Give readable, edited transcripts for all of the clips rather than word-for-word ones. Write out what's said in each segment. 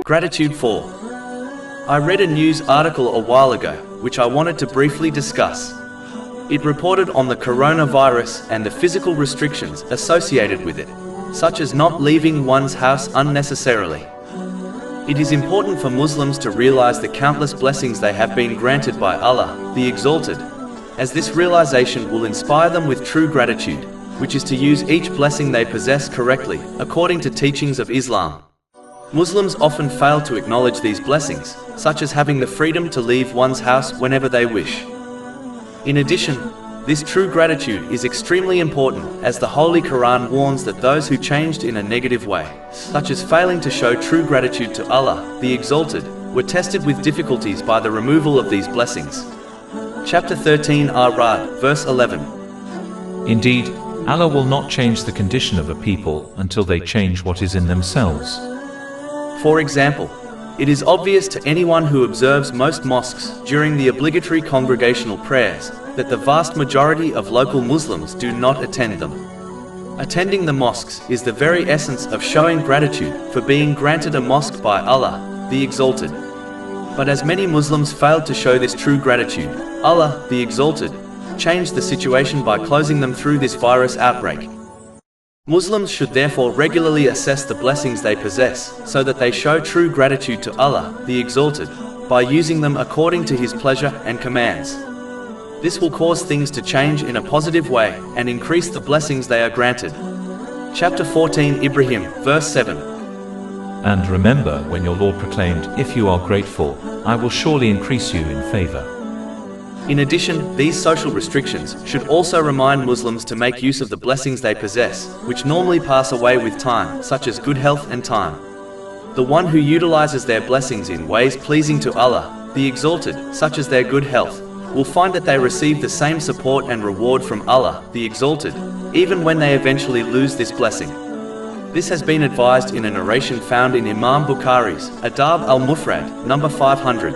Gratitude 4. I read a news article a while ago, which I wanted to briefly discuss. It reported on the coronavirus and the physical restrictions associated with it, such as not leaving one's house unnecessarily. It is important for Muslims to realize the countless blessings they have been granted by Allah, the Exalted, as this realization will inspire them with true gratitude, which is to use each blessing they possess correctly, according to teachings of Islam. Muslims often fail to acknowledge these blessings, such as having the freedom to leave one's house whenever they wish. In addition, this true gratitude is extremely important, as the Holy Quran warns that those who changed in a negative way, such as failing to show true gratitude to Allah, the Exalted, were tested with difficulties by the removal of these blessings. Chapter 13 Ar-Ra'd, verse 11. Indeed, Allah will not change the condition of a people until they change what is in themselves. For example, it is obvious to anyone who observes most mosques during the obligatory congregational prayers that the vast majority of local Muslims do not attend them. Attending the mosques is the very essence of showing gratitude for being granted a mosque by Allah, the Exalted. But as many Muslims failed to show this true gratitude, Allah, the Exalted, changed the situation by closing them through this virus outbreak. Muslims should therefore regularly assess the blessings they possess, so that they show true gratitude to Allah, the Exalted, by using them according to His pleasure and commands. This will cause things to change in a positive way, and increase the blessings they are granted. Chapter 14 Ibrahim, verse 7. And remember when your Lord proclaimed, "If you are grateful, I will surely increase you in favor." In addition, these social restrictions should also remind Muslims to make use of the blessings they possess, which normally pass away with time, such as good health and time. The one who utilizes their blessings in ways pleasing to Allah, the Exalted, such as their good health, will find that they receive the same support and reward from Allah, the Exalted, even when they eventually lose this blessing. This has been advised in a narration found in Imam Bukhari's Adab al-Mufrad, number 500.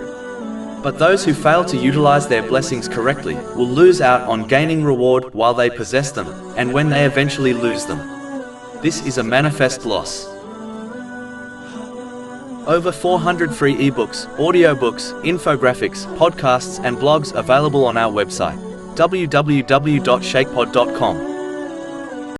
But those who fail to utilize their blessings correctly will lose out on gaining reward while they possess them, and when they eventually lose them. This is a manifest loss. Over 400 free ebooks, audiobooks, infographics, podcasts and blogs available on our website, www.shakepod.com.